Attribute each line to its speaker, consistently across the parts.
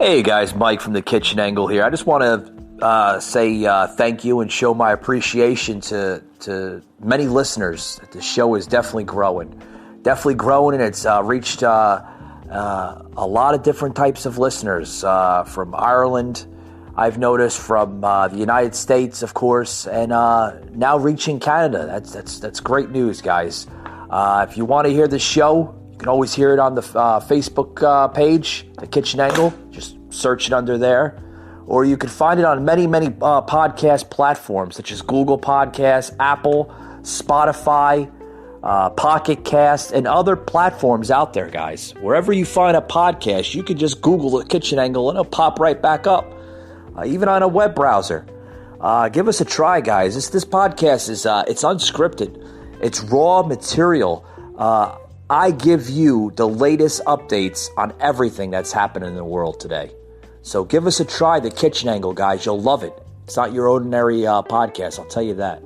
Speaker 1: Hey guys, Mike from the Kitchen Angle here. I just want to say thank you and show my appreciation to many listeners. The show is definitely growing, and it's reached a lot of different types of listeners from Ireland. I've noticed from the United States, of course, and now reaching Canada. That's great news, guys. If you want to hear the show, you can always hear it on the Facebook page, The Kitchen Angle. Just search it under there. Or you can find it on many podcast platforms, such as Google Podcasts, Apple, Spotify, Pocket Cast, and other platforms out there, guys. Wherever you find a podcast, you can just Google The Kitchen Angle and it'll pop right back up. Even on a web browser. Give us a try, guys. This podcast is it's unscripted. It's raw material. I give you the latest updates on everything that's happening in the world today. So give us a try, The Kitchen Angle, guys. You'll love it. It's not your ordinary podcast, I'll tell you that.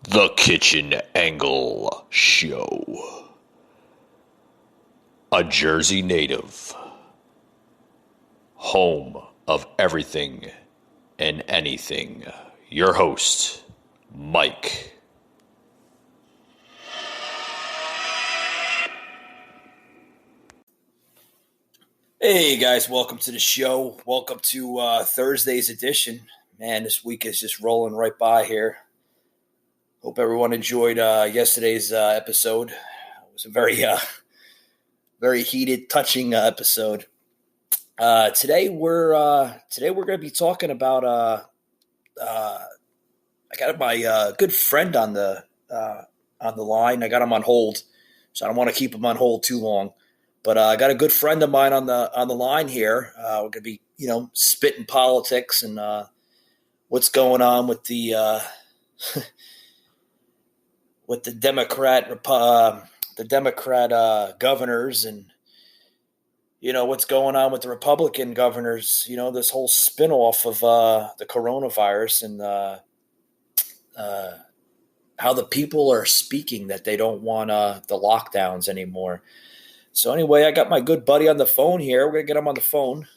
Speaker 1: The Kitchen Angle Show. A Jersey native. Home of everything and anything. Your host, Mike. Hey guys, welcome to the show. Welcome to Thursday's edition. Man, this week is just rolling right by here. Hope everyone enjoyed yesterday's episode. It was a very heated, touching episode. Today we're going to be talking about. I got my good friend on the line. I got him on hold, so I don't want to keep him on hold too long. But I got a good friend of mine on the line here. We're going to be spitting politics and what's going on with the. With the Democrat governors and, what's going on with the Republican governors, this whole spinoff of the coronavirus and how the people are speaking that they don't want the lockdowns anymore. So anyway, I got my good buddy on the phone here. We're going to get him on the phone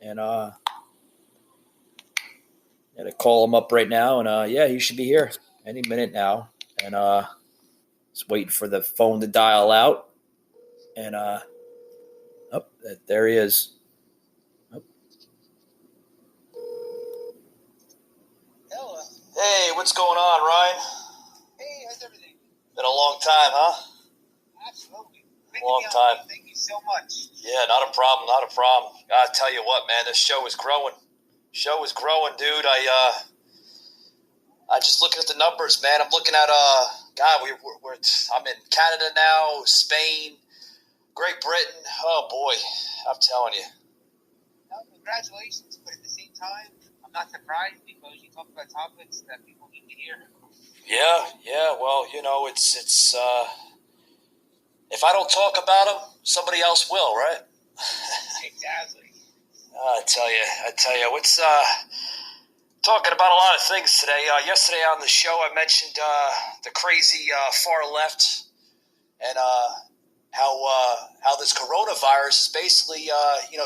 Speaker 1: and I'm going to call him up right now. And he should be here any minute now. And just waiting for the phone to dial out. And there he is. Oh.
Speaker 2: Hello.
Speaker 1: Hey, what's going on, Ryan?
Speaker 2: Hey, how's everything?
Speaker 1: Been a long time, huh?
Speaker 2: Absolutely.
Speaker 1: Long time.
Speaker 2: Thank you so much.
Speaker 1: Yeah, not a problem. I tell you what, man, this show is growing. Dude. I just looking at the numbers, man. I'm looking at I'm in Canada now, Spain, Great Britain. Oh boy, I'm telling you.
Speaker 2: No, congratulations, but at the same time, I'm not surprised because you talk about topics that people need to hear.
Speaker 1: Yeah. Well, it's if I don't talk about them, somebody else will, right?
Speaker 2: Exactly.
Speaker 1: I tell you, what's talking about a lot of things today. Yesterday on the show, I mentioned the crazy far left and how this coronavirus is basically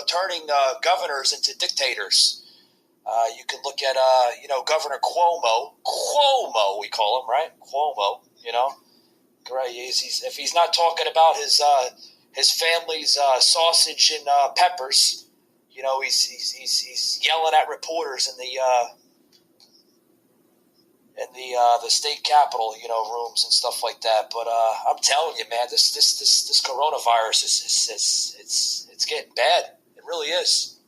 Speaker 1: turning governors into dictators. You can look at Governor Cuomo we call him, right? Cuomo, right? If he's not talking about his family's sausage and peppers, he's yelling at reporters in the state capitol, rooms and stuff like that. But I'm telling you, man, this coronavirus is getting bad. It really is.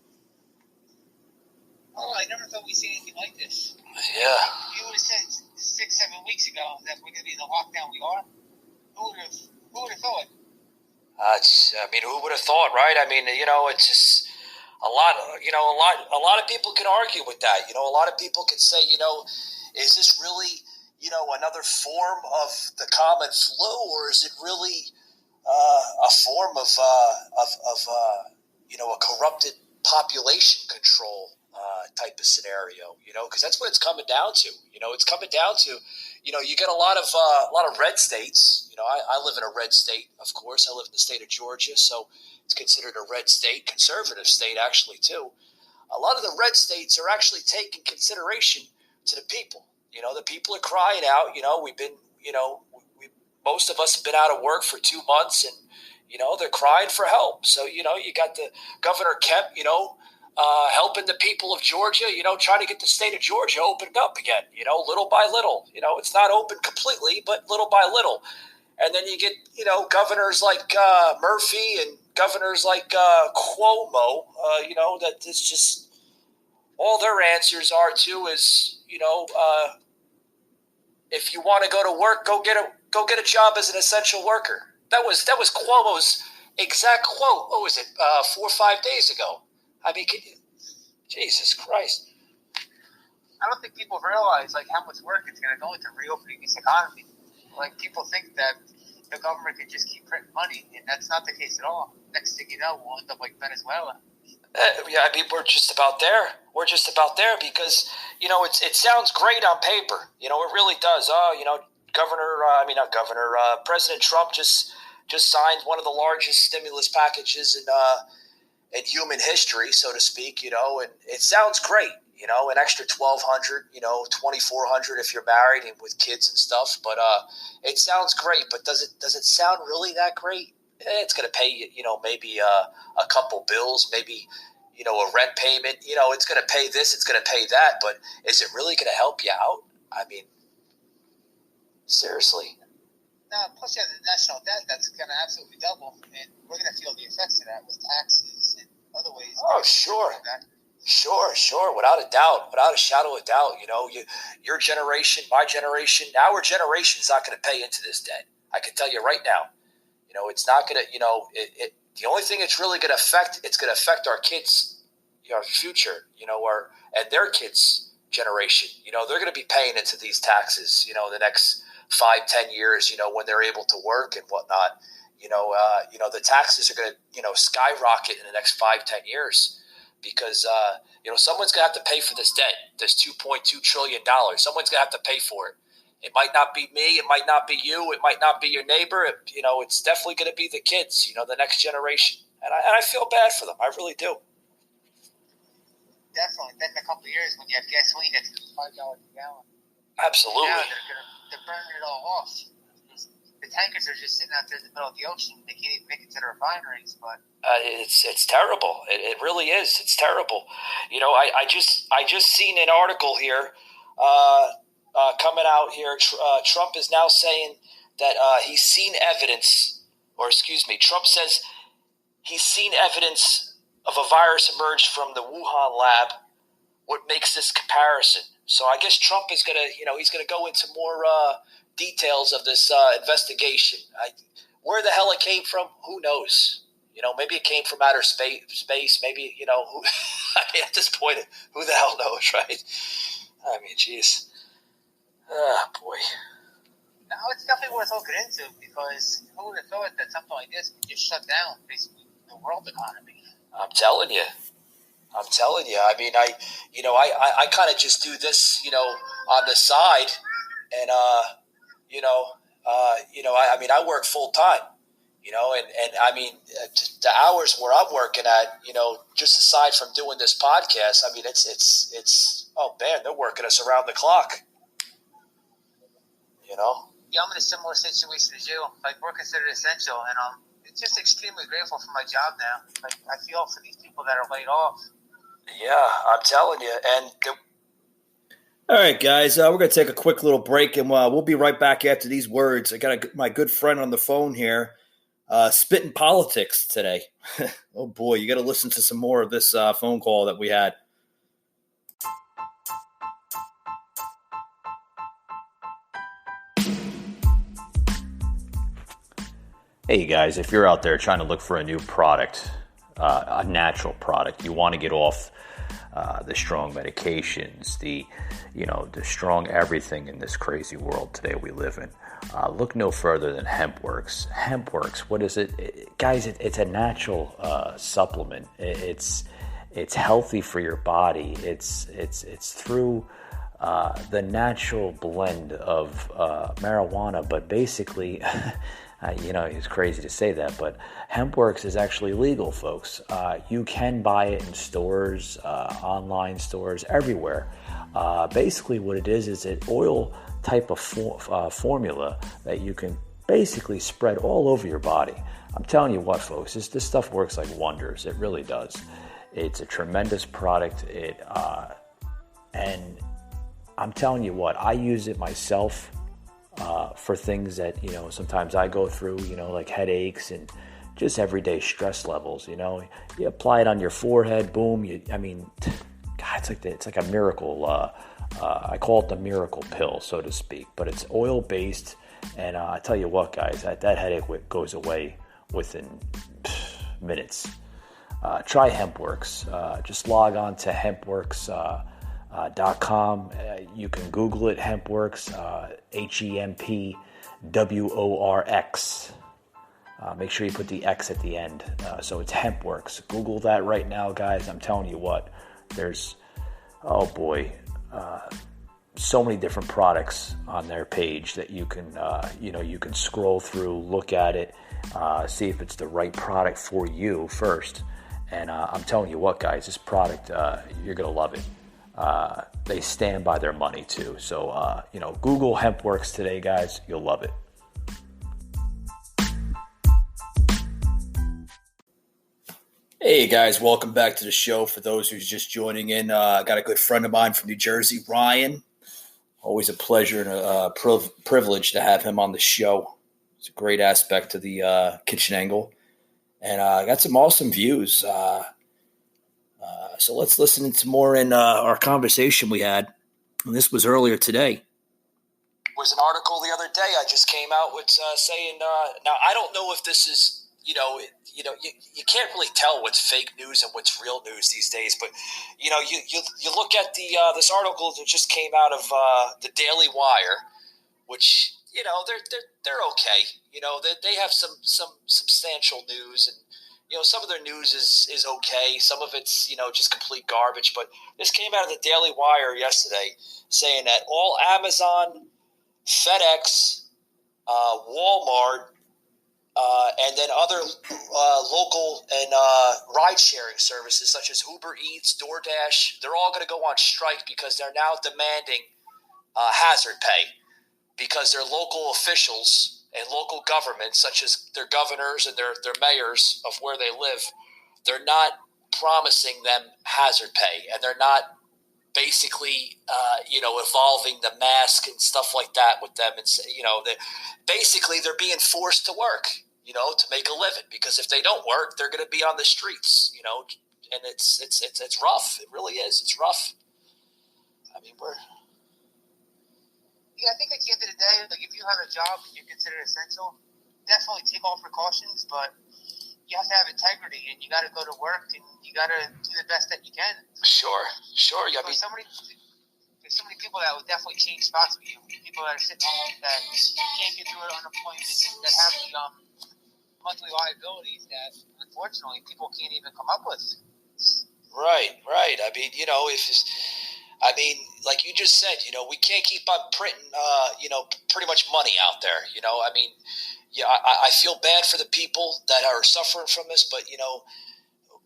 Speaker 2: Oh, I never thought we'd see anything like this.
Speaker 1: Yeah.
Speaker 2: You would have said 6-7 weeks ago that we're going to be in the lockdown we are. Who would have thought?
Speaker 1: Who would have thought, right? It's just a lot of people can argue with that. A lot of people can say, is this really, another form of the common flu, or is it really a form of a corrupted population control type of scenario? Because that's what it's coming down to. It's coming down to, you get a lot of red states. I live in a red state, of course. I live in the state of Georgia, so it's considered a red state, conservative state actually too. A lot of the red states are actually taking consideration to the people. The people are crying out. We've been, most of us have been out of work for 2 months, and they're crying for help. So you got the Governor Kemp, helping the people of Georgia, trying to get the state of Georgia opened up again, little by little. It's not open completely, but little by little. And then you get, governors like Murphy and governors like Cuomo, that it's just all their answers are to is, if you want to go to work, go get a job as an essential worker. That was Cuomo's exact quote. What was it? 4 or 5 days ago. I mean, Jesus Christ.
Speaker 2: I don't think people realize how much work it's going to go into reopening this economy. People think that the government can just keep printing money, and that's not the case at all. Next thing you know, we'll end up like Venezuela.
Speaker 1: Yeah, I mean, we're just about there. We're just about there because, it sounds great on paper. It really does. President Trump just signed one of the largest stimulus packages in human history, so to speak, and it sounds great, an extra $1,200, $2,400 if you're married and with kids and stuff. But it sounds great, but does it sound really that great? It's going to pay you, maybe a couple bills, maybe, a rent payment. It's going to pay this, it's going to pay that. But is it really going to help you out? I mean, seriously.
Speaker 2: No, plus you have the national debt that's going to absolutely double, and we're going to feel the effects of that with taxes and other ways.
Speaker 1: Oh, sure. Sure. Without a doubt, without a shadow of doubt, your generation, my generation, our generation is not going to pay into this debt. I can tell you right now. It's not going to, the only thing it's really going to affect, it's going to affect our kids, our future, and their kids' generation. They're going to be paying into these taxes, the next 5-10 years, when they're able to work and whatnot. The taxes are going to, skyrocket in the next 5-10 years because, someone's going to have to pay for this debt, this $2.2 trillion. Someone's going to have to pay for it. It might not be me. It might not be you. It might not be your neighbor. It's definitely going to be the kids, the next generation. And I feel bad for them. I really do.
Speaker 2: Definitely. Then in a couple of years when you have gasoline at $5 a gallon.
Speaker 1: Absolutely.
Speaker 2: Yeah, they're burning it all off. The tankers are just sitting out there in the middle of the ocean. They can't even make it to the refineries. But
Speaker 1: it's terrible. It really is. It's terrible. I just seen an article here coming out here. Trump is now saying that he's seen evidence, Trump says he's seen evidence of a virus emerge from the Wuhan lab. What makes this comparison? So I guess Trump is going to, he's going to go into more details of this investigation. Where the hell it came from, who knows? Maybe it came from outer space. Maybe, at this point, who the hell knows, right? I mean, geez. Oh, boy.
Speaker 2: No, it's definitely worth looking into because who would have thought that something like this could just shut down basically the world economy?
Speaker 1: I'm telling you. I mean, I kind of just do this, on the side, and I work full time, and I mean, the hours where I'm working at, just aside from doing this podcast, I mean, it's oh man, they're working us around the clock,
Speaker 2: Yeah, I'm in a similar situation as you. We're considered essential, and I'm just extremely grateful for my job now. I feel for these people that are laid off.
Speaker 1: Yeah, I'm telling you. And
Speaker 3: all right, guys, we're going to take a quick little break, and we'll be right back after these words. I got my good friend on the phone here, spitting politics today. Oh, boy, you got to listen to some more of this phone call that we had.
Speaker 4: Hey, guys, if you're out there trying to look for a new product, a natural product, you want to get off the strong medications, the strong everything in this crazy world today we live in. Look no further than HempWorks. HempWorks, what is it? Guys, it's a natural supplement. It's healthy for your body. It's through the natural blend of marijuana, but basically, it's crazy to say that, but HempWorks is actually legal, folks. You can buy it in stores, online stores, everywhere. Basically, what it is an oil type of formula that you can basically spread all over your body. I'm telling you what, folks, this stuff works like wonders. It really does. It's a tremendous product. And I'm telling you what, I use it myself for things that, sometimes I go through, like headaches and just everyday stress levels. You apply it on your forehead, boom. God, it's like a miracle. I call it the miracle pill, so to speak. But it's oil based, and I tell you what, guys, that headache goes away within minutes. Try HempWorks. Just log on to HempWorks.com. You can Google it, HempWorks, HEMPWORX. Make sure you put the X at the end. So it's HempWorks. Google that right now, guys. I'm telling you what, there's, so many different products on their page that you can, you can scroll through, look at it, see if it's the right product for you first. And I'm telling you what, guys, this product, you're going to love it. They stand by their money too. So, Google HempWorks today, guys. You'll love it.
Speaker 3: Hey guys, welcome back to the show. For those who's just joining in, I got a good friend of mine from New Jersey, Ryan. Always a pleasure and a privilege to have him on the show. It's a great aspect to the kitchen angle. And I got some awesome views. So let's listen to more in our conversation we had. And this was earlier today. There was an article the other day I just came out with saying, now I don't know if this is, you can't really tell what's fake news and what's real news these days. But, you look at this article that just came out of the Daily Wire, which, they're okay. They have some substantial news, and some of their news is okay. Some of it's just complete garbage. But this came out of the Daily Wire yesterday, saying that all Amazon, FedEx, Walmart, and then other local and ride-sharing services such as Uber Eats, DoorDash, they're all going to go on strike because they're now demanding hazard pay, because their local officials and local governments, such as their governors and their mayors of where they live, they're not promising them hazard pay, and they're not basically, evolving the mask and stuff like that with them. And, basically they're being forced to work, to make a living, because if they don't work, they're going to be on the streets, and it's rough. It really is. It's rough. I mean,
Speaker 2: I think at the end of the day, like, if you have a job and you're considered essential, definitely take all precautions, but you have to have integrity, and you got to go to work, and you got to do the best that you can.
Speaker 3: Sure.
Speaker 2: There's so many people that will definitely change spots with you. People that are sitting home that can't get through unemployment, that have the monthly liabilities that, unfortunately, people can't even come up with.
Speaker 3: Right. I mean, like you just said, we can't keep on printing, pretty much money out there. I feel bad for the people that are suffering from this, but,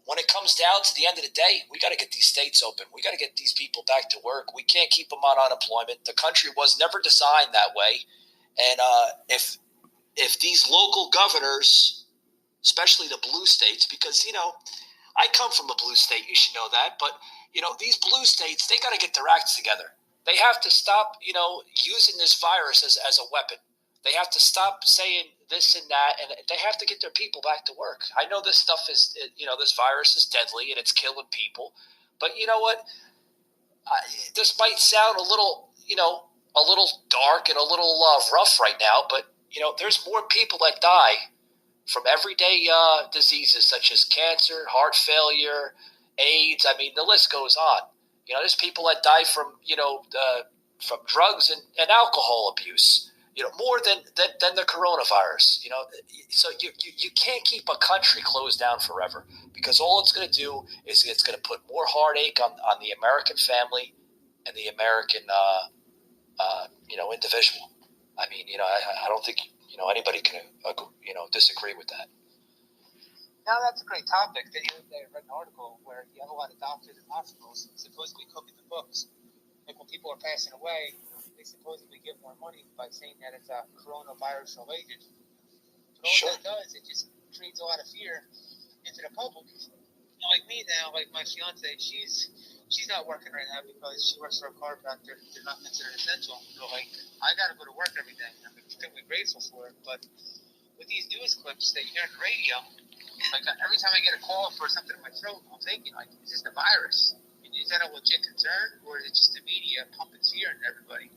Speaker 3: when it comes down to the end of the day, we got to get these states open. We got to get these people back to work. We can't keep them on unemployment. The country was never designed that way. And if these local governors, especially the blue states, because, I come from a blue state, you should know that, but these blue states, they got to get their acts together. They have to stop, using this virus as a weapon. They have to stop saying this and that, and they have to get their people back to work. I know this stuff is, this virus is deadly and it's killing people, but you know what? This might sound a little dark and a little rough right now, but there's more people that die from everyday diseases such as cancer, heart failure,
Speaker 1: AIDS. I mean, the list goes on. There's people that die from from drugs and alcohol abuse. More than the coronavirus. So you can't keep a country closed down forever, because all it's going to do is it's going to put more heartache on the American family and the American individual. I mean, I don't think anybody can disagree with that.
Speaker 2: Now that's a great topic. The other day I read an article where you have a lot of doctors and hospitals supposedly cooking the books. Like when people are passing away, they supposedly give more money by saying that it's a coronavirus related. But all that does, it just creates a lot of fear into the public. Like me now, like my fiance, she's not working right now because she works for a chiropractor. They're not considered essential. So like, I got to go to work every day. I'm extremely grateful for it. But with these news clips that you hear on the radio, like every time I get a call for something in my throat, I'm thinking, like, is this the virus? Is that a legit concern, or is it just the media pumping fear into everybody?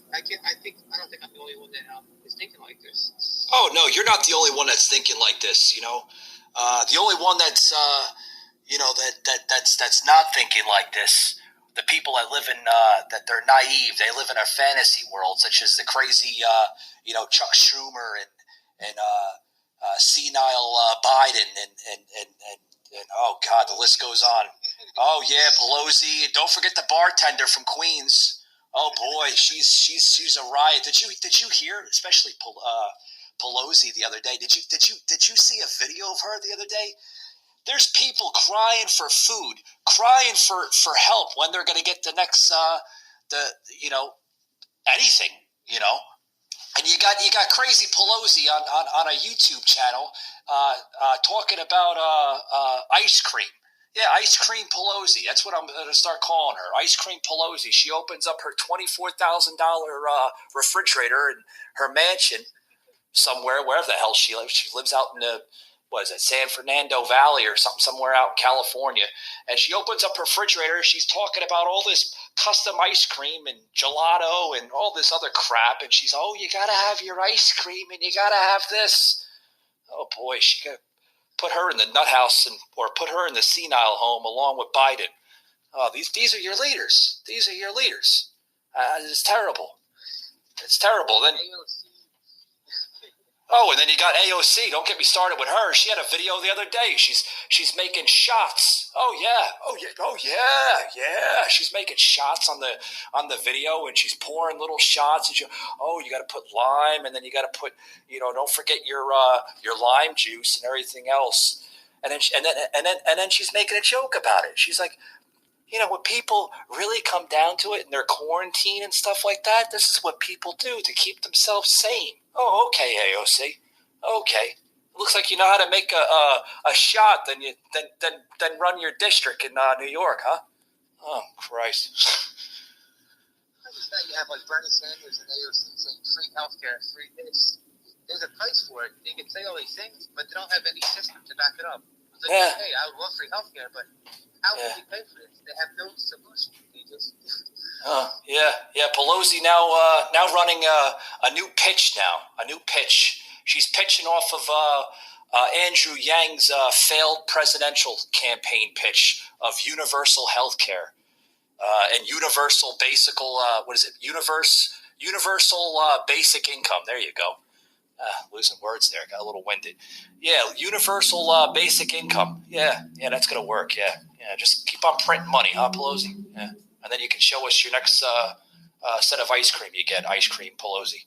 Speaker 2: I don't think I'm the only one that is thinking like this.
Speaker 1: Oh no, you're not the only one that's thinking like this. The only one that's that's not thinking like this. The people that live in that they're naive. They live in a fantasy world, such as the crazy Chuck Schumer and senile Biden and oh God, the list goes on. Oh yeah, Pelosi. Don't forget the bartender from Queens. Oh boy, she's a riot. Did you hear, especially Pelosi the other day? Did you see a video of her the other day? There's people crying for food, crying for help when they're going to get the next anything, And you got crazy Pelosi on a YouTube channel talking about ice cream. Yeah, Ice Cream Pelosi. That's what I'm going to start calling her. Ice Cream Pelosi. She opens up her $24,000 refrigerator in her mansion somewhere, wherever the hell she lives. She lives out in the, San Fernando Valley or something, somewhere out in California. And she opens up her refrigerator. She's talking about all this custom ice cream and gelato and all this other crap. And she's, you got to have your ice cream and you got to have this. Oh, boy, she got put her in the nut house or put her in the senile home along with Biden. Oh, these are your leaders. These are your leaders. It's terrible. It's terrible. Then, and then you got AOC. Don't get me started with her. She had a video the other day. She's making shots. Oh yeah. She's making shots on the video, and she's pouring little shots. And you got to put lime, and then you got to put, don't forget your lime juice and everything else. And then she's making a joke about it. She's like, when people really come down to it and they're quarantined and stuff like that, this is what people do to keep themselves sane. Oh, okay, AOC. Okay. Looks like you know how to make a shot, then run your district in New York, huh? Oh, Christ.
Speaker 2: I just thought you have like Bernie Sanders and AOC saying free healthcare, free this. There's a price for it. They can say all these things, but they don't have any system to back it up. It's like, hey, I would love free healthcare, but how will we pay for this? They have no solution. They just...
Speaker 1: Yeah. Pelosi now running a new pitch now. A new pitch. She's pitching off of Andrew Yang's failed presidential campaign pitch of universal health care and universal basic universal basic income. There you go. Losing words there. Got a little winded. Yeah, universal basic income. Yeah, that's going to work. Yeah. Just keep on printing money, huh, Pelosi? Yeah. And then you can show us your next set of ice cream you get. Ice Cream Pelosi.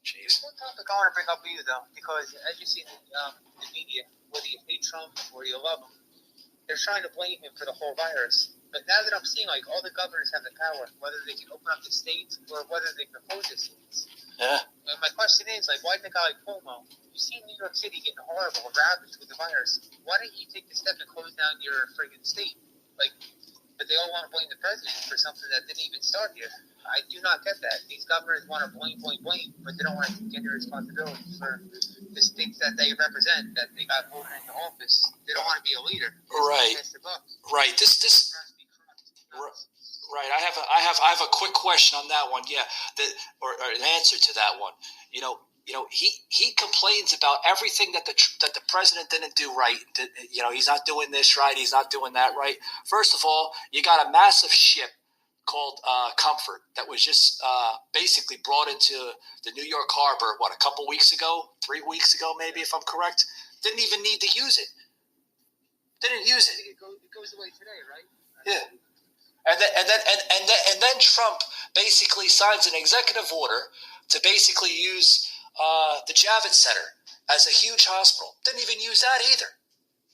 Speaker 1: Jeez.
Speaker 2: One topic I want to bring up with you, though, because as you see in the media, whether you hate Trump or you love him, they're trying to blame him for the whole virus. But now that I'm seeing, like, all the governors have the power, whether they can open up the states or whether they can close the states.
Speaker 1: Yeah.
Speaker 2: And my question is, like, why didn't a guy like Cuomo, you see New York City getting horrible, ravaged with the virus, why didn't you take the step to close down your friggin' state? Like, but they all want to blame the president for something that didn't even start here. I do not get that. These governors want to blame, but they don't want to get their responsibility for the states that they represent, that they got voted into office. They don't want to be a leader.
Speaker 1: Right. Right. Right. I have a quick question on that one. Yeah. Or an answer to that one. he complains about everything that the president didn't do right. He's not doing this right. He's not doing that right. First of all, you got a massive ship called Comfort that was just basically brought into the New York harbor, a couple weeks ago, 3 weeks ago, maybe, if I'm correct. Didn't even need to use it. Didn't use it.
Speaker 2: It goes away today, right?
Speaker 1: Yeah. And then Trump basically signs an executive order to basically use the Javits Center as a huge hospital. Didn't even use that either.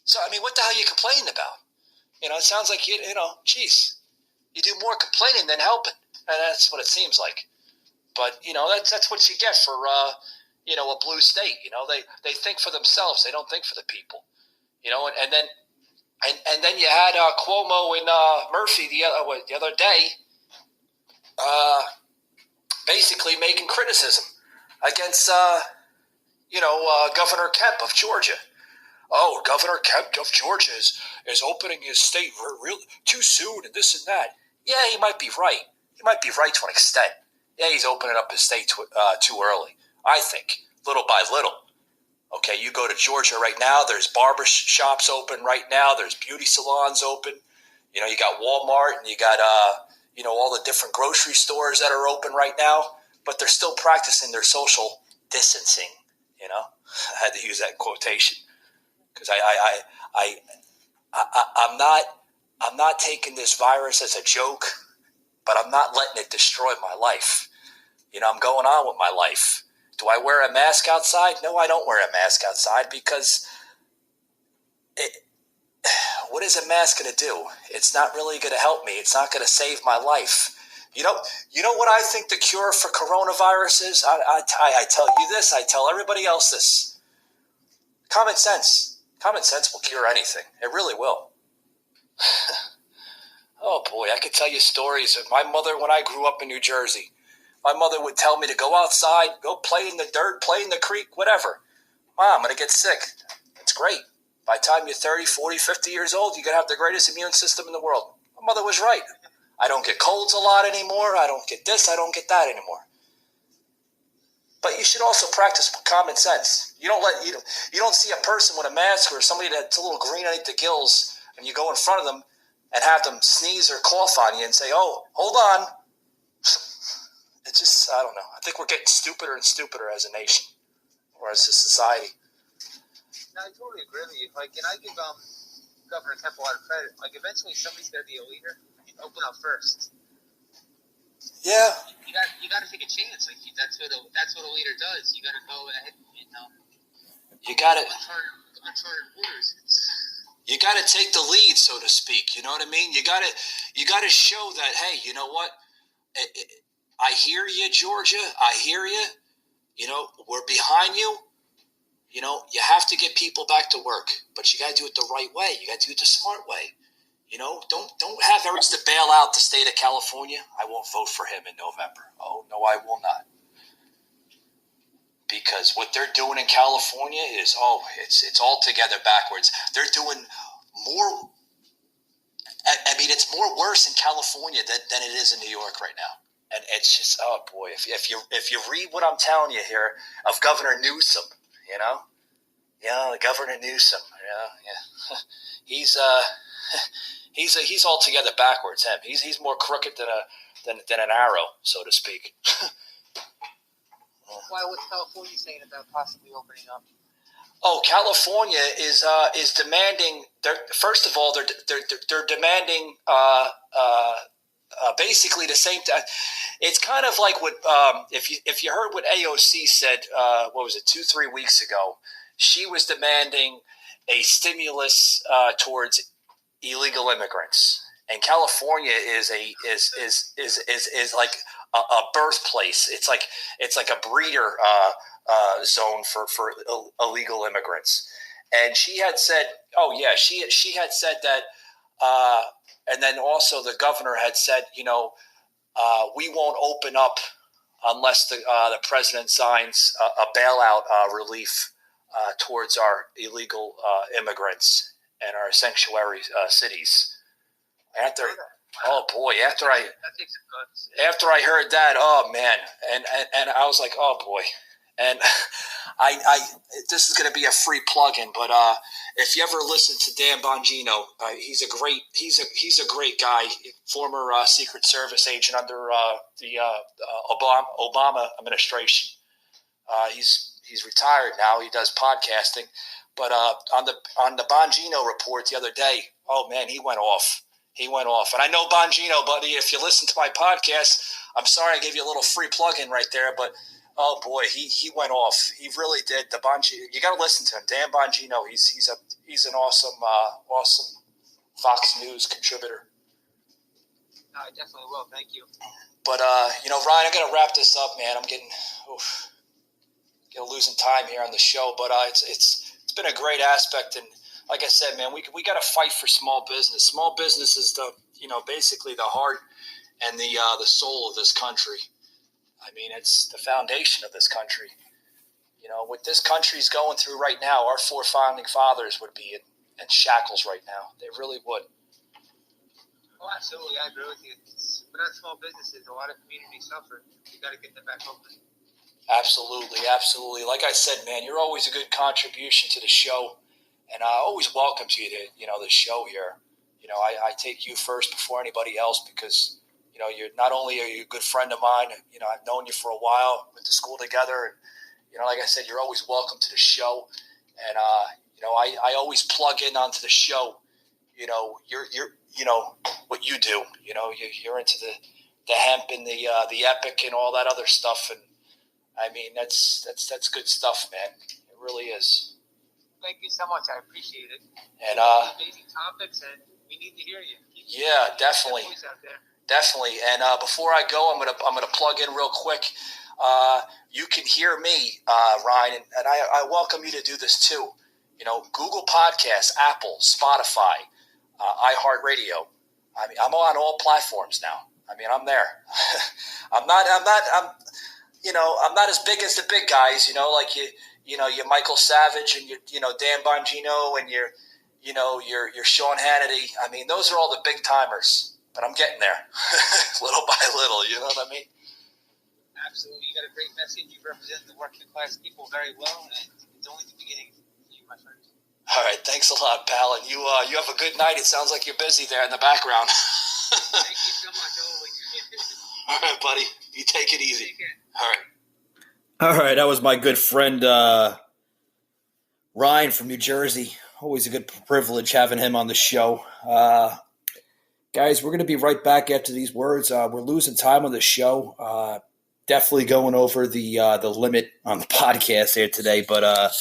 Speaker 1: So, I mean, what the hell are you complaining about? It sounds like, geez, you do more complaining than helping. And that's what it seems like. But, that's what you get for, a blue state. They think for themselves. They don't think for the people. And then you had Cuomo and Murphy the other day basically making criticism against, Governor Kemp of Georgia. Oh, Governor Kemp of Georgia is opening his state real too soon and this and that. Yeah, he might be right. He might be right to an extent. Yeah, he's opening up his state too early, I think, little by little. Okay, you go to Georgia right now, there's barber shops open right now, there's beauty salons open. You got Walmart and you got, all the different grocery stores that are open right now, but they're still practicing their social distancing, I had to use that quotation because I'm not taking this virus as a joke, but I'm not letting it destroy my life. I'm going on with my life. Do I wear a mask outside? No, I don't wear a mask outside because what is a mask going to do? It's not really going to help me. It's not going to save my life. You know what I think the cure for coronavirus is? I tell you this. I tell everybody else this. Common sense. Common sense will cure anything. It really will. Oh, boy, I could tell you stories of my mother when I grew up in New Jersey. My mother would tell me to go outside, go play in the dirt, play in the creek, whatever. Mom, I'm going to get sick. It's great. By the time you're 30, 40, 50 years old, you're going to have the greatest immune system in the world. My mother was right. I don't get colds a lot anymore. I don't get this. I don't get that anymore. But you should also practice common sense. You don't see a person with a mask or somebody that's a little green underneath the gills, and you go in front of them and have them sneeze or cough on you and say, "Oh, hold on." It's just, I don't know. I think we're getting stupider and stupider as a nation or as a society.
Speaker 2: No, I totally agree with you. And I give Governor Kemp a lot of credit. Eventually somebody's got to be a leader and open up first.
Speaker 1: Yeah.
Speaker 2: You got to take a chance. That's what a leader does. You got to go ahead.
Speaker 1: You got to
Speaker 2: uncharted waters.
Speaker 1: You got to take the lead, so to speak. You know what I mean? You got to show that, hey, you know what? I hear you, Georgia. I hear you. We're behind you. You have to get people back to work, but you got to do it the right way. You got to do it the smart way. Don't have efforts to bail out the state of California. I won't vote for him in November. Oh, no, I will not. Because what they're doing in California is, it's altogether backwards. They're doing more. I mean, it's more worse in California than it is in New York right now. And it's just, oh boy, if you read what I'm telling you here of Governor Newsom, Governor Newsom, he's altogether backwards. Him, he's more crooked than an arrow, so to speak.
Speaker 2: Why? What's California saying about possibly opening up?
Speaker 1: Oh, California is demanding. First of all, they're demanding. Basically the same thing. It's kind of like what if you heard what AOC said, what was it, 2-3 weeks ago? She was demanding a stimulus towards illegal immigrants, and California is like a birthplace. It's like a breeder zone for illegal immigrants. And she had said, she had said that. And then also the governor had said, we won't open up unless the president signs a bailout relief towards our illegal immigrants and our sanctuary cities. After I heard that, oh man, and I was like, oh boy,
Speaker 3: And this is going to be a free plug-in, but if you ever listen to Dan Bongino, he's a great guy, former Secret Service agent under the Obama administration. He's retired now. He does podcasting, but on the Bongino report the other day, oh man, he went off. And I know Bongino, buddy. If you listen to my podcast, I'm sorry I gave you a little free plug-in right there, but oh boy, he went off. He really did. The Bongino, you got to listen to him. Dan Bongino, he's an awesome Fox News contributor.
Speaker 2: I definitely will. Thank you.
Speaker 3: But Ryan, I'm gonna wrap this up, man. I'm getting losing time here on the show, but it's been a great aspect, and like I said, man, we got to fight for small business. Small business is basically the heart and the soul of this country. I mean, it's the foundation of this country. What this country's going through right now, our four founding fathers would be in shackles right now. They really would.
Speaker 2: Oh, absolutely. I agree with you. Without small businesses, a lot of communities suffer. You got to get them back open.
Speaker 3: Absolutely. Like I said, man, you're always a good contribution to the show, and I always welcome you to the show here. I take you first before anybody else because you're not only are you a good friend of mine. I've known you for a while, went to school together, and like I said, you're always welcome to the show. And I always plug in onto the show. You're what you do. You're into the hemp and the epic and all that other stuff, and I mean that's good stuff, man. It really is.
Speaker 2: Thank you so much. I appreciate it.
Speaker 3: And
Speaker 2: amazing topics, and we need to hear you.
Speaker 3: Yeah, definitely. Definitely. And before I go, I'm gonna plug in real quick. You can hear me, Ryan, and I welcome you to do this too. Google Podcasts, Apple, Spotify, iHeartRadio. I mean, I'm on all platforms now. I mean, I'm there. I'm not as big as the big guys. Like you're Michael Savage and you're Dan Bongino and you're Sean Hannity. I mean, those are all the big timers. But I'm getting there, little by little. You know what I mean?
Speaker 2: Absolutely. You got a great message. You represent the working class people very well, and it's only the beginning for you, my friend.
Speaker 3: All right. Thanks a lot, pal. And you have a good night. It sounds like you're busy there in the background.
Speaker 2: Thank you so much, always.
Speaker 3: All right, buddy. You take it easy.
Speaker 2: Take care.
Speaker 3: All right. That was my good friend Ryan from New Jersey. Always a good privilege having him on the show. Guys, we're going to be right back after these words. We're losing time on the show. Definitely going over the limit on the podcast here today, but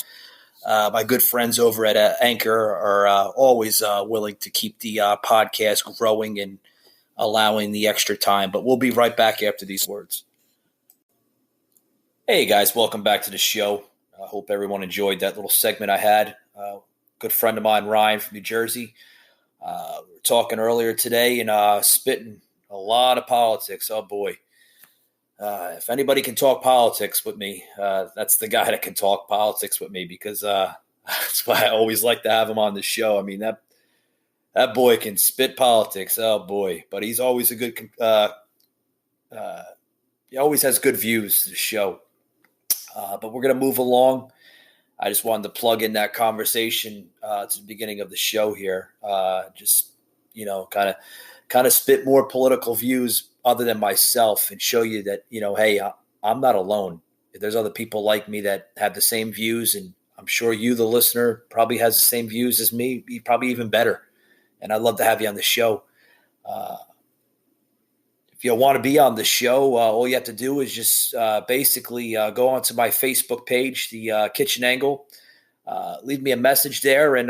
Speaker 3: my good friends over at Anchor are always willing to keep the podcast growing and allowing the extra time. But we'll be right back after these words. Hey, guys, welcome back to the show. I hope everyone enjoyed that little segment I had. Good friend of mine, Ryan from New Jersey. We were talking earlier today and spitting a lot of politics. Oh, boy. If anybody can talk politics with me, that's the guy that can talk politics with me because that's why I always like to have him on the show. I mean, that boy can spit politics. Oh, boy. But he's always a good he always has good views to the show. But we're going to move along. I just wanted to plug in that conversation to the beginning of the show here. Just, kind of spit more political views other than myself and show you that, hey, I'm not alone. There's other people like me that have the same views, and I'm sure you, the listener, probably has the same views as me, probably even better. And I'd love to have you on the show. If you want to be on the show, all you have to do is just basically go onto my Facebook page, the Kitchen Angle. Leave me a message there and,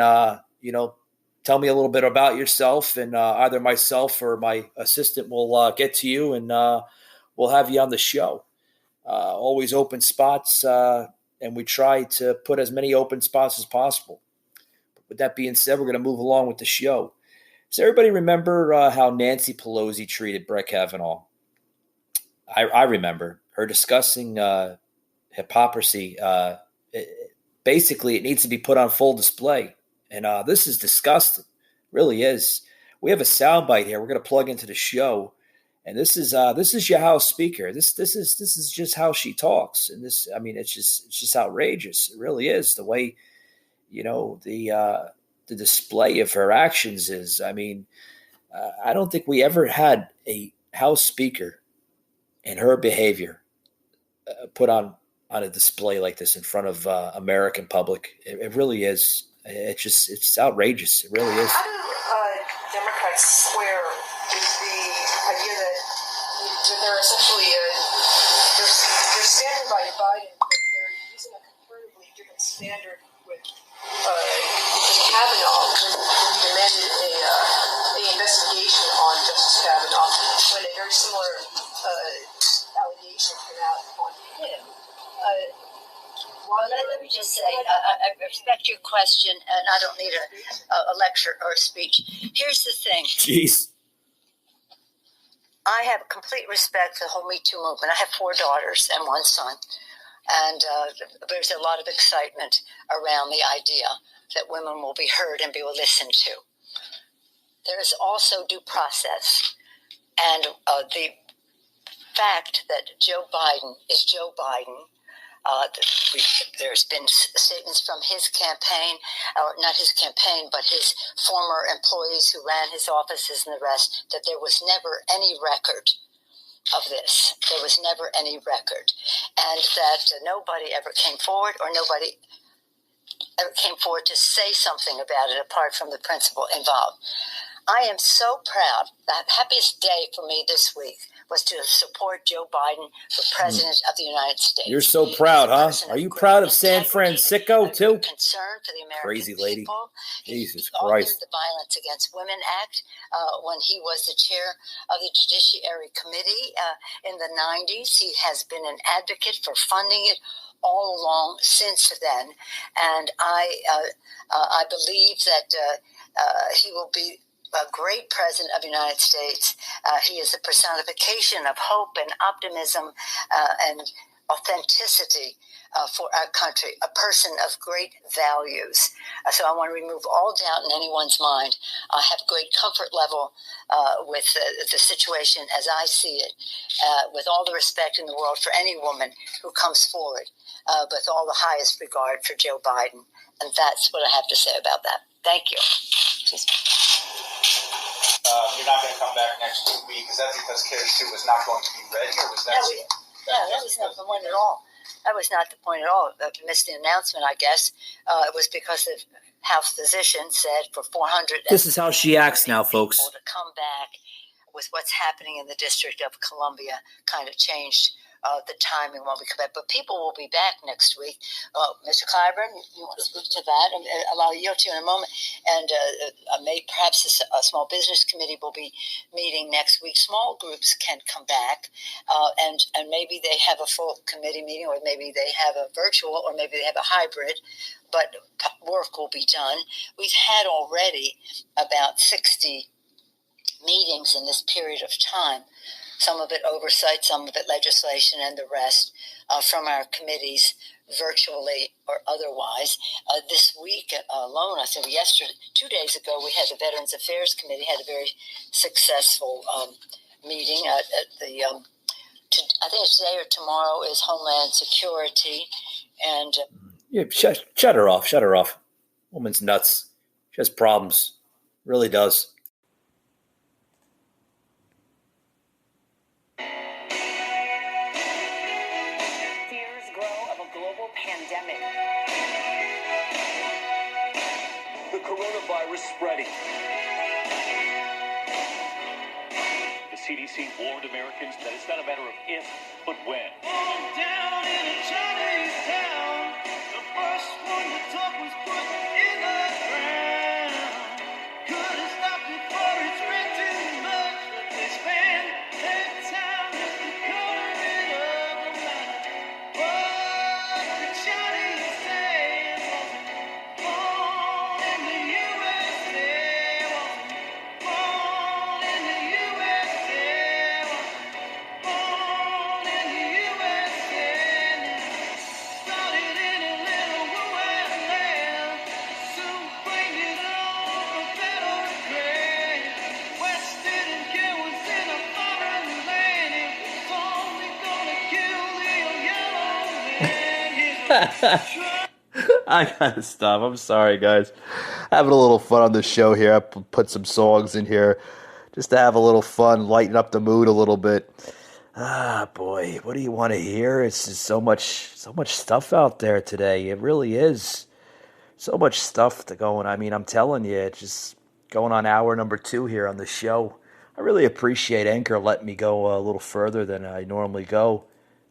Speaker 3: tell me a little bit about yourself. And either myself or my assistant will get to you and we'll have you on the show. Always open spots, and we try to put as many open spots as possible. But with that being said, we're going to move along with the show. Does everybody remember how Nancy Pelosi treated Brett Kavanaugh? I remember her discussing hypocrisy. Basically, it needs to be put on full display. And this is disgusting. It really is. We have a soundbite here. We're going to plug into the show. And this is your House Speaker. This is just how she talks. And it's just outrageous. It really is the way, the display of her actions is. I don't think we ever had a House Speaker and her behavior put on a display like this in front of American public. It really is. It's outrageous. It really is.
Speaker 5: How do Democrats square with the idea that they're essentially they're standing by Biden, but they're using a comparatively different standard with Kavanaugh when he demanded a investigation on Justice Kavanaugh when a very similar allegation came out on him.
Speaker 6: Well, let me just say, I respect your question, and I don't need a lecture or a speech. Here's the thing.
Speaker 3: Jeez.
Speaker 6: I have complete respect for the whole Me Too movement. I have 4 daughters and 1 son, and there's a lot of excitement around the idea that women will be heard and be listened to. There is also due process, and the fact that Joe Biden is Joe Biden. There's been statements from his campaign, or not his campaign, but his former employees who ran his offices and the rest, that there was never any record of this. There was never any record. And that nobody ever came forward, or nobody ever came forward to say something about it apart from the principal involved. I am so proud. The happiest day for me this week was to support Joe Biden for President of the United States.
Speaker 3: You're so proud, huh? Are you proud of San Francisco, too?
Speaker 6: Concern for the American
Speaker 3: crazy lady.
Speaker 6: People.
Speaker 3: Jesus
Speaker 6: He
Speaker 3: Christ.
Speaker 6: authored the Violence Against Women Act when he was the chair of the Judiciary Committee in the 90s. He has been an advocate for funding it all along since then. And I believe that he will be a great president of the United States. He is the personification of hope and optimism and authenticity for our country, a person of great values. So I want to remove all doubt in anyone's mind. I have great comfort level with the situation as I see it, with all the respect in the world for any woman who comes forward, with all the highest regard for Joe Biden. And that's what I have to say about that. Thank you.
Speaker 7: You're not going to come back next week. Is that because Carrie Sue was not going to be ready, or was that?
Speaker 6: That was not the point at all. That was not the point at all. I missed the announcement, I guess. It was because the House physician said for 400.
Speaker 3: This is how she acts now, folks.
Speaker 6: To come back with what's happening in the District of Columbia kind of changed the timing when we come back. But people will be back next week. Mr. Clyburn, you want to speak to that? I'll yield to you in a moment. And perhaps a small business committee will be meeting next week. Small groups can come back, and maybe they have a full committee meeting, or maybe they have a virtual, or maybe they have a hybrid. But work will be done. We've had already about 60 meetings in this period of time. Some of it oversight, some of it legislation, and the rest from our committees, virtually or otherwise. This week alone, I think 2 days ago, we had the Veterans Affairs Committee had a very successful meeting at the. I think it's today or tomorrow is Homeland Security, and
Speaker 3: yeah, shut her off. Shut her off. Woman's nuts. She has problems. Really does.
Speaker 8: Pandemic. The coronavirus spreading. The CDC warned Americans that it's not a matter of if, but when. Down in a Chinese town, the first one to talk was put in the ground. Couldn't stop it for it spread too much, but they spent their time just to cover it up.
Speaker 1: I gotta stop. I'm sorry, guys. Having a little fun on the show here. I put some songs in here just to have a little fun, lighten up the mood a little bit. Ah, boy, what do you want to hear? It's just so much stuff out there today. It really is. So much stuff to go on. I mean, I'm telling you, it's just going on hour number 2 here on the show. I really appreciate Anchor letting me go a little further than I normally go.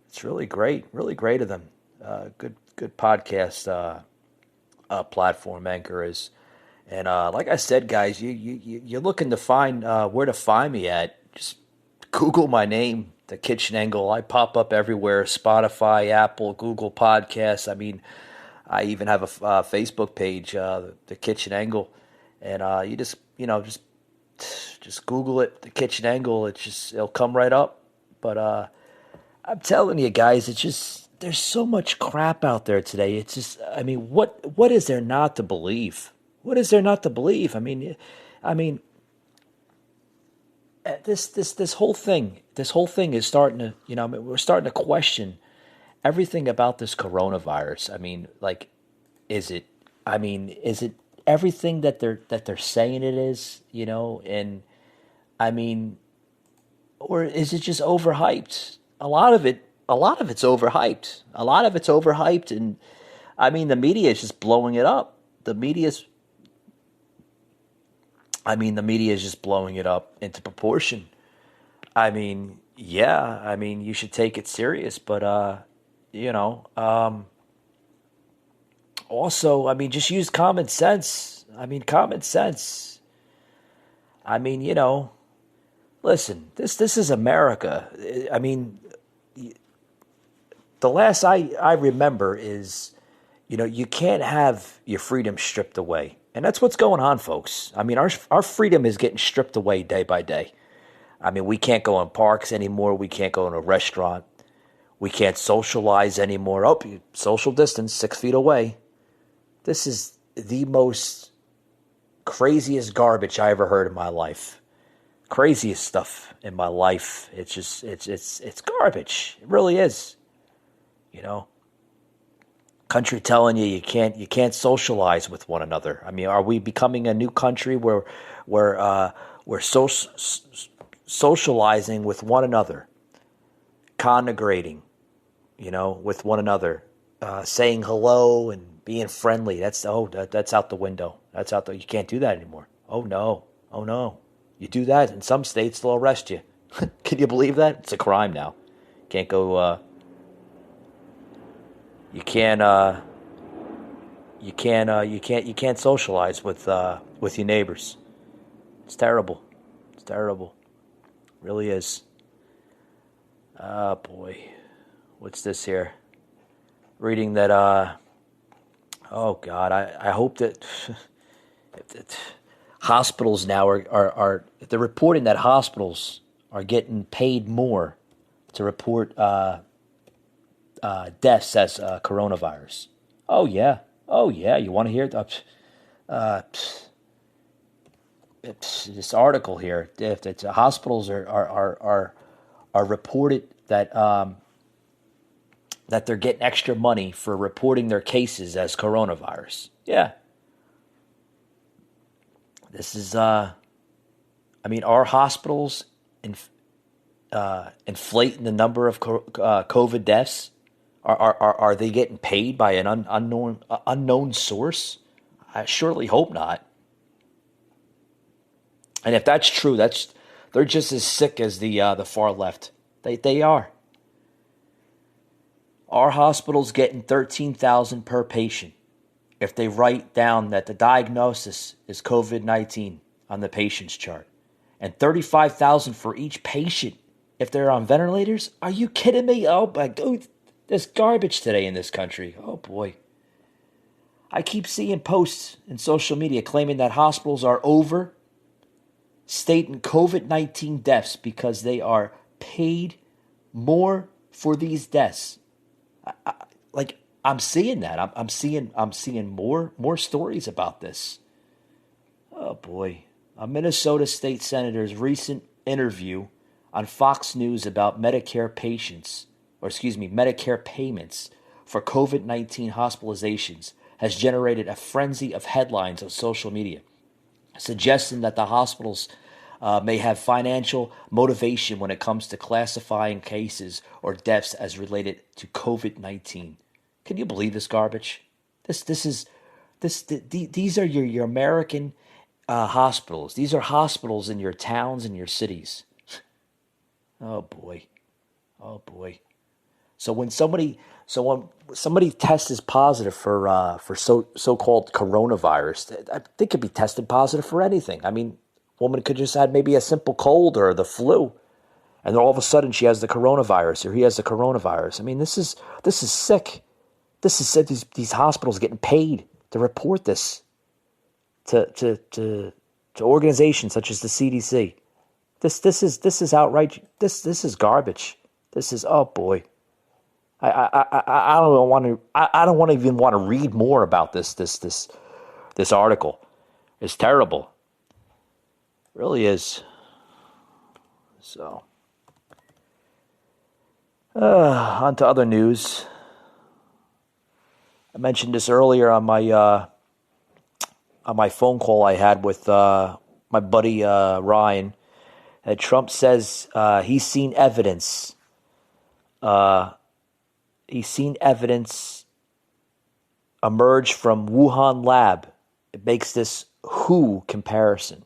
Speaker 1: It's really great of them. Good podcast platform Anchor is. And like I said, guys, you're looking to find where to find me at. Just Google my name, The Kitchen Angle. I pop up everywhere: Spotify, Apple, Google Podcasts. I mean, I even have a Facebook page, The Kitchen Angle, and you just Google it, The Kitchen Angle. It'll come right up. But I'm telling you guys, there's so much crap out there today. It's just, I mean, what is there not to believe? What is there not to believe? I mean, this whole thing is starting to, we're starting to question everything about this coronavirus. I mean, like, is it everything that they're saying it is, and I mean, or is it just overhyped? A lot of it's overhyped. And I mean, the media is just blowing it up. The media is just blowing it up into proportion. I mean, yeah, I mean, you should take it serious, but also, I mean, just use common sense. Listen, this is America. I mean, the last I remember is, you can't have your freedom stripped away. And that's what's going on, folks. I mean, our freedom is getting stripped away day by day. I mean, we can't go in parks anymore. We can't go in a restaurant. We can't socialize anymore. Oh, social distance, 6 feet away. This is the most craziest garbage I ever heard in my life. Craziest stuff in my life. It's just, it's garbage. It really is. Country telling you can't socialize with one another. I mean, are we becoming a new country where we're socializing with one another, congregating, with one another, saying hello and being friendly? That's out the window. You can't do that anymore. Oh no. You do that in some states, they'll arrest you. Can you believe that? It's a crime now. Can't go. You can't socialize with your neighbors. It's terrible. Really is. Oh boy. What's this here? Reading that oh God, I hope that hospitals now are they're reporting that hospitals are getting paid more to report deaths as coronavirus. Oh yeah. You want to hear this article here? If hospitals are reported that that they're getting extra money for reporting their cases as coronavirus. Yeah. This is I mean, are hospitals inflating the number of COVID deaths? Are they getting paid by an unknown source? I surely hope not. And if that's true, they're just as sick as the far left. They are. Our hospital's getting $13,000 per patient if they write down that the diagnosis is COVID-19 on the patient's chart, and $35,000 for each patient if they're on ventilators. Are you kidding me? Oh my God. There's garbage today in this country. Oh, boy. I keep seeing posts in social media claiming that hospitals are overstating COVID-19 deaths because they are paid more for these deaths. I'm seeing that. I'm seeing more stories about this. Oh, boy. A Minnesota state senator's recent interview on Fox News about Medicare payments for COVID-19 hospitalizations has generated a frenzy of headlines on social media, suggesting that the hospitals may have financial motivation when it comes to classifying cases or deaths as related to COVID-19. Can you believe this garbage? These are your American hospitals. These are hospitals in your towns and your cities. Oh boy. So when somebody tests positive for so-called coronavirus, they could be tested positive for anything. I mean, woman could just have maybe a simple cold or the flu, and then all of a sudden she has the coronavirus or he has the coronavirus. I mean, this is sick. This is sick. These hospitals getting paid to report this to organizations such as the CDC. This is outright. This is garbage. This is, oh boy. I don't want to even want to read more about this article. It's terrible. It really is. So, on to other news. I mentioned this earlier on my phone call I had with my buddy Ryan. Trump says he's seen evidence. He's seen evidence emerge from Wuhan lab. It makes this WHO comparison.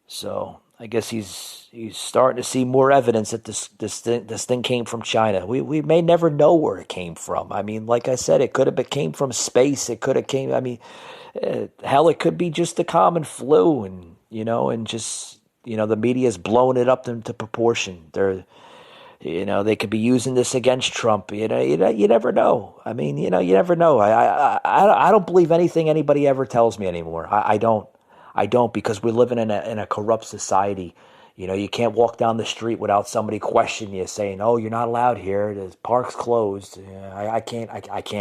Speaker 1: So I guess he's starting to see more evidence that this thing came from China. We may never know where it came from. I mean, like I said, it could have came from space. It could have came. I mean, hell, it could be just the common flu, and just the media's blown it up into proportion. They could be using this against Trump. You never know. I mean, you never know. I don't believe anything anybody ever tells me anymore. I don't because we're living in a corrupt society. You can't walk down the street without somebody questioning you, saying, "Oh, you're not allowed here. The park's closed. I can't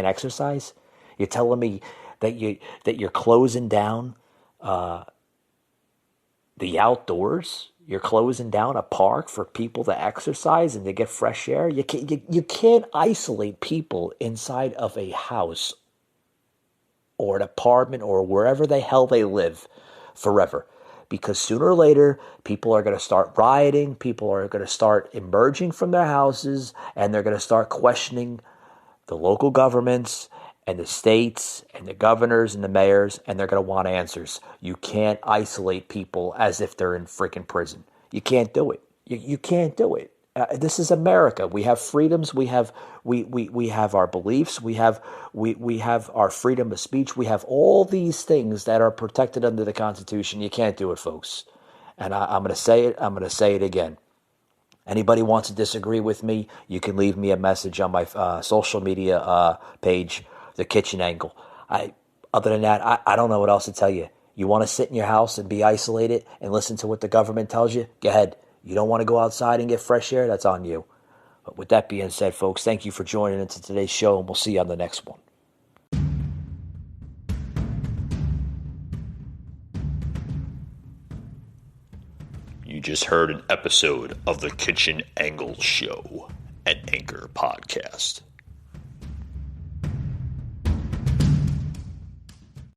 Speaker 1: exercise." You're telling me that you're closing down the outdoors. You're closing down a park for people to exercise and to get fresh air. You can't isolate people inside of a house or an apartment or wherever the hell they live forever. Because sooner or later, people are going to start rioting. People are going to start emerging from their houses, and they're going to start questioning the local governments and the states and the governors and the mayors, and they're going to want answers. You can't isolate people as if they're in freaking prison. You can't do it. You can't do it. This is America. We have freedoms. We have our beliefs. We have our freedom of speech. We have all these things that are protected under the Constitution. You can't do it, folks. And I'm going to say it. I'm going to say it again. Anybody wants to disagree with me, you can leave me a message on my social media page, The Kitchen Angle. Other than that, I don't know what else to tell you. You want to sit in your house and be isolated and listen to what the government tells you? Go ahead. You don't want to go outside and get fresh air? That's on you. But with that being said, folks, thank you for joining into today's show, and we'll see you on the next one.
Speaker 4: You just heard an episode of The Kitchen Angle Show, an Anchor podcast.